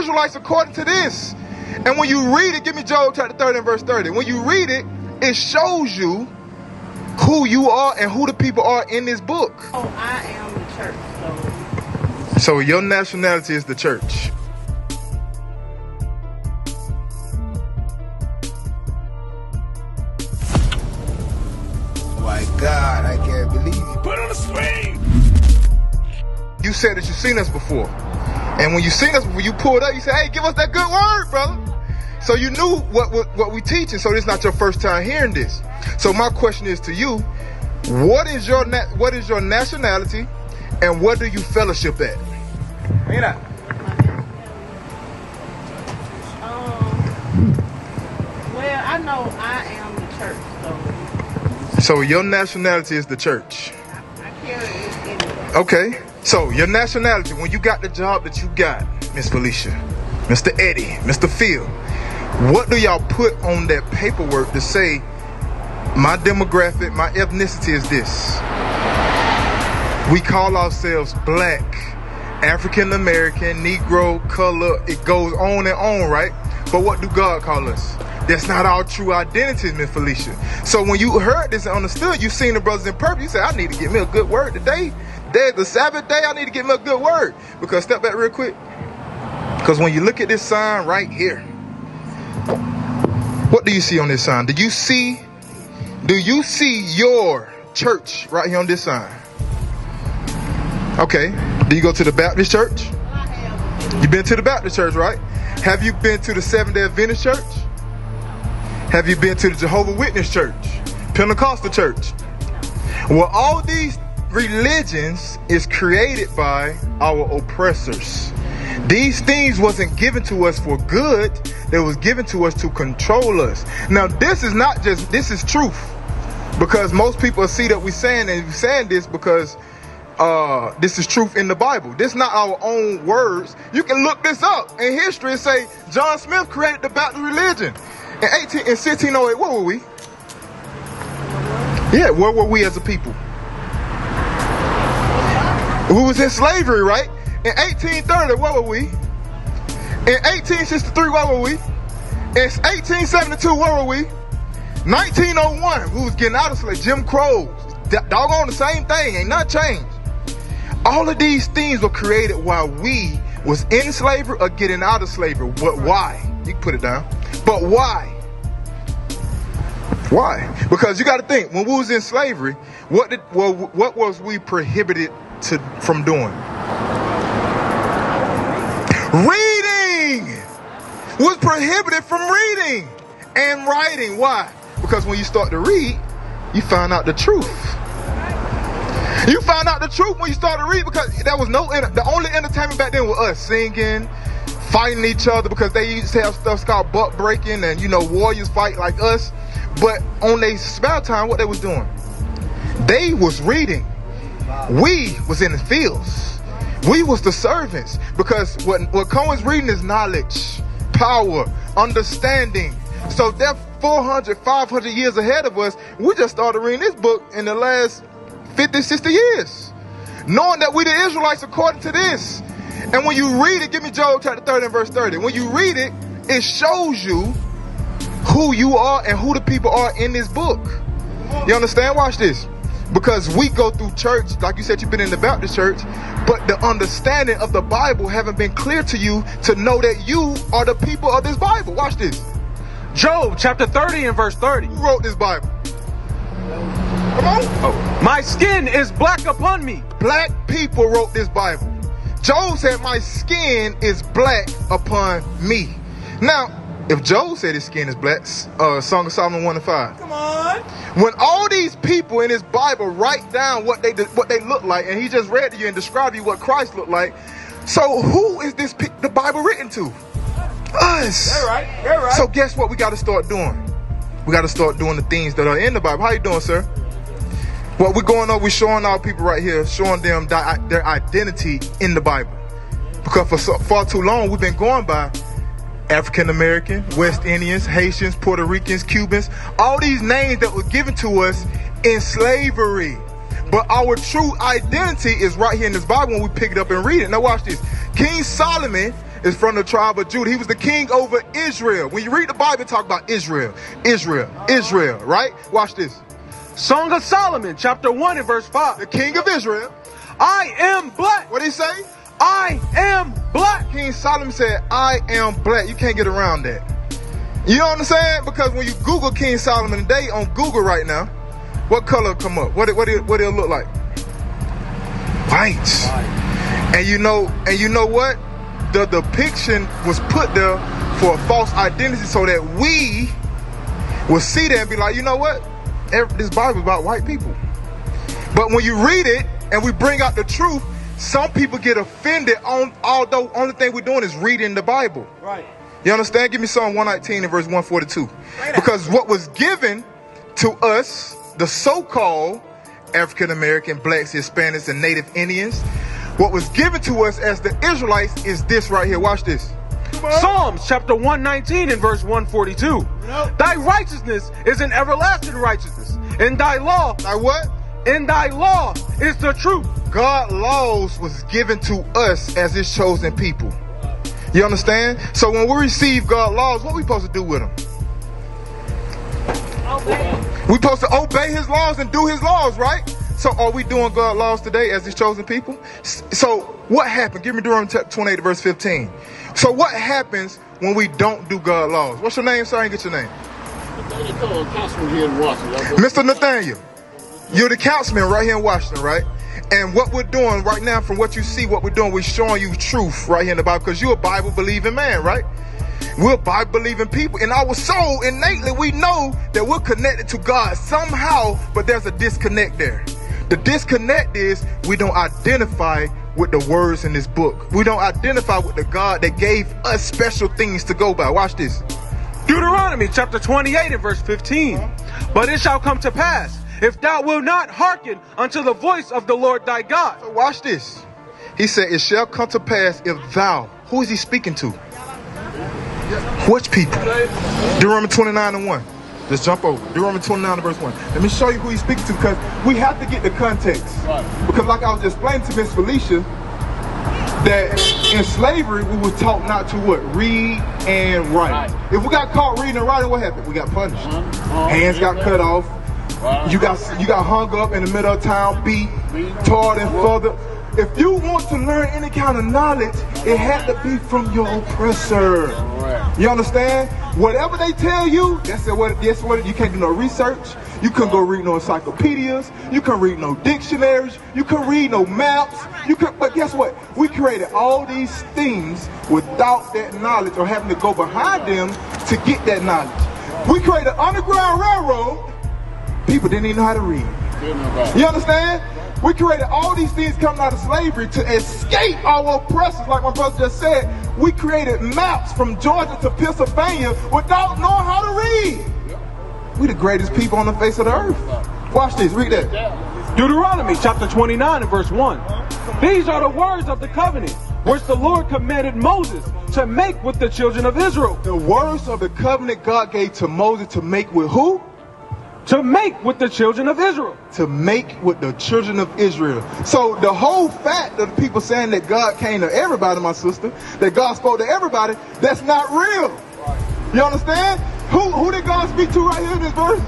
Israelites according to this. And when you read it, give me Job chapter 30 and verse 30. When you read it, it shows you who you are and who the people are in this book. Oh, I am the church. So your nationality is the church. My God, I can't believe it. Put on the screen! You said that you've seen us before. And when you seen us before, you pulled up, you said, hey, give us that good word, brother. So you knew what we teaching, so this is not your first time hearing this. So my question is to you, what is your nationality and what do you fellowship at? Well, I know I am the church, so your nationality is the church. I carry it anyway. Okay, so your nationality, when you got the job that you got, Miss Felicia, Mr. Eddie, Mr. Phil, what do y'all put on that paperwork to say, my demographic, my ethnicity is this? We call ourselves black, African American, Negro, color, it goes on and on, right? But what do God call us? That's not our true identity, Miss Felicia. So when you heard this and understood, you seen the brothers in purple, you said, I need to get me a good word today. There's the Sabbath day, I need to get me a good word. Because step back real quick. Because when you look at this sign right here, what do you see on this sign? Do you see your church right here on this sign? Okay. Do you go to the Baptist church? You've been to the Baptist church, right? Have you been to the Seventh-day Adventist church? Have you been to the Jehovah's Witness church? Pentecostal church? Well, all these religions is created by our oppressors. These things wasn't given to us for good. They was given to us to control us. Now, this is not just, this is truth. Because most people see that we're saying this because this is truth in the Bible. This is not our own words. You can look this up in history and say John Smith created the Baptist religion. In 1608, where were we? Yeah, where were we as a people? We was in slavery, right? In 1830, where were we? In 1863, where were we? In 1872, where were we? 1901, we was getting out of slavery. Jim Crow, doggone the same thing, ain't nothing changed. All of these things were created while we was in slavery or getting out of slavery. But why? You can put it down. But why? Why? Because you got to think, when we was in slavery, what was we prohibited from doing? Reading! Was prohibited from reading and writing. Why? Because when you start to read, you find out the truth. You found out the truth when you started to read, because there was the only entertainment back then was us singing, fighting each other, because they used to have stuff called buck breaking and, warriors fight like us. But on their spare time, what they was doing? They was reading. We was in the fields. We was the servants, because what comes reading is knowledge, power, understanding. So they're 400, 500 years ahead of us. We just started reading this book in the last 50, 60 years, knowing that we the Israelites according to this. And when you read it, give me Job chapter 30 and verse 30. When you read it, it shows you who you are and who the people are in this book. You understand? Watch this. Because we go through church, like you said, you've been in the Baptist church, but the understanding of the Bible haven't been clear to you to know that you are the people of this Bible. Watch this. Job chapter 30 and verse 30. Who wrote this Bible? Come on. Oh. My skin is black upon me. Black people wrote this Bible. Job said, my skin is black upon me. Now, if Job said his skin is black, Song of Solomon 1 and 5. Come on. When all these people in his Bible write down what they look like, and he just read to you and described you what Christ looked like, so who is the Bible written to? Us. They're right. They're right. So guess what we got to start doing? We got to start doing the things that are in the Bible. How you doing, sir? What we're going over, we're showing our people right here, showing them their identity in the Bible. Because for far too long, we've been going by African American, West Indians, Haitians, Puerto Ricans, Cubans, all these names that were given to us in slavery. But our true identity is right here in this Bible when we pick it up and read it. Now watch this. King Solomon is from the tribe of Judah. He was the king over Israel. When you read the Bible, talk about Israel, right? Watch this. Song of Solomon, chapter 1 and verse 5. The king of Israel. I am black. What did he say? I am black. King Solomon said, I am black. You can't get around that. You know what I'm saying? Because when you Google King Solomon today on Google right now, what color come up? What it'll look like? White. And you know what? The depiction was put there for a false identity so that we will see that and be like, you know what? This Bible is about white people. But when you read it and we bring out the truth, some people get offended although only thing we're doing is reading the Bible. Right. You understand? Give me Psalm 119 and verse 142. Because what was given to us, the so-called African American, blacks, Hispanics, and Native Indians, what was given to us as the Israelites is this right here. Watch this. Psalms chapter 119 and verse 142. Thy righteousness is an everlasting righteousness. In thy law. Thy what? In thy law is the truth. God's laws was given to us as his chosen people. You understand? So when we receive God's laws, what we supposed to do with them? Obey. We supposed to obey his laws and do his laws, right? So are we doing God's laws today as his chosen people? So what happened? Give me Deuteronomy 28 verse 15. So what happens when we don't do God's laws? What's your name, sir? I didn't get your name. Mr. Nathaniel. You're the councilman right here in Washington, right? And what we're doing right now, from what you see, what we're doing, we're showing you truth right here in the Bible, because you're a Bible-believing man, right? We're Bible-believing people. In our soul, innately, we know that we're connected to God somehow, but there's a disconnect there. The disconnect is we don't identify with the words in this book. We don't identify with the God that gave us special things to go by. Watch this. Deuteronomy chapter 28 and verse 15. But it shall come to pass, if thou wilt not hearken unto the voice of the Lord thy God. So watch this. He said, it shall come to pass if thou. Who is he speaking to? Which people? Deuteronomy 29 and 1. Let's jump over. Deuteronomy 29 and verse 1. Let me show you who he's speaking to, because we have to get the context. Because like I was explaining to Miss Felicia, that in slavery, we were taught not to what? Read and write. If we got caught reading and writing, what happened? We got punished. Hands got cut off. You got hung up in the middle of town, beat, tarred and further. If you want to learn any kind of knowledge, it had to be from your oppressor. You understand? Whatever they tell you, that's what you can't do no research. You couldn't go read no encyclopedias. You couldn't read no dictionaries. You couldn't read no maps. But guess what? We created all these things without that knowledge or having to go behind them to get that knowledge. We created an underground railroad. People didn't even know how to read. You understand? We created all these things coming out of slavery to escape our oppressors. Like my brother just said, we created maps from Georgia to Pennsylvania without knowing how to read. We the greatest people on the face of the earth. Watch this, read that. Deuteronomy chapter 29 and verse 1. These are the words of the covenant which the Lord commanded Moses to make with the children of Israel. The words of the covenant God gave to Moses to make with who? To make with the children of Israel. To make with the children of Israel. So the whole fact of the people saying that God came to everybody, my sister, that God spoke to everybody, that's not real. You understand? Who did God speak to right here in this verse?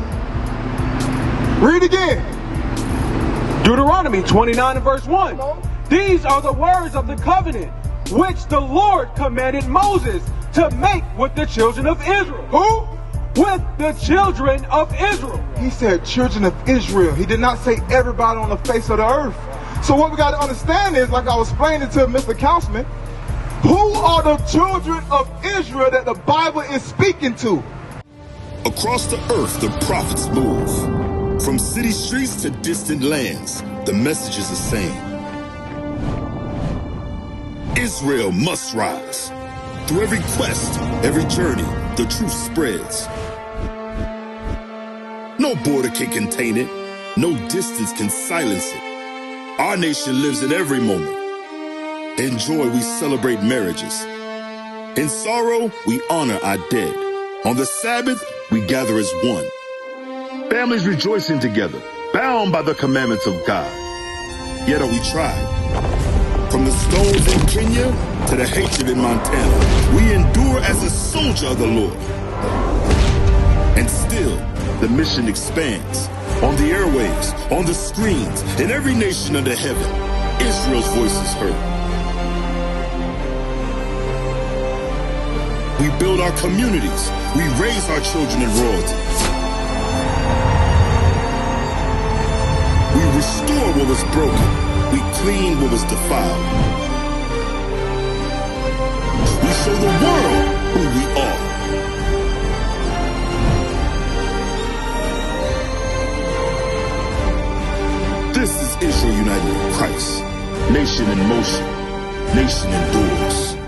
Read again. Deuteronomy 29 and verse 1. These are the words of the covenant which the Lord commanded Moses to make with the children of Israel. Who? With the children of Israel. He said children of Israel. He did not say everybody on the face of the earth. So what we got to understand is, like I was explaining to Mr. Councilman, who are the children of Israel that the Bible is speaking to? Across the earth, the prophets move. From city streets to distant lands, the message is the same. Israel must rise. Through every quest, every journey, the truth spreads. No border can contain it. No distance can silence it. Our nation lives in every moment. In joy, we celebrate marriages. In sorrow, we honor our dead. On the Sabbath, we gather as one. Families rejoicing together, bound by the commandments of God. Yet are we tried? From the stones in Kenya to the hatred in Montana, we endure as a soldier of the Lord. And still, the mission expands. On the airwaves, on the screens, in every nation under heaven, Israel's voice is heard. We build our communities. We raise our children in royalty. We restore what was broken. We clean what was defiled. We show the world who we are. This is Israel united in Christ. Nation in motion. Nation endures.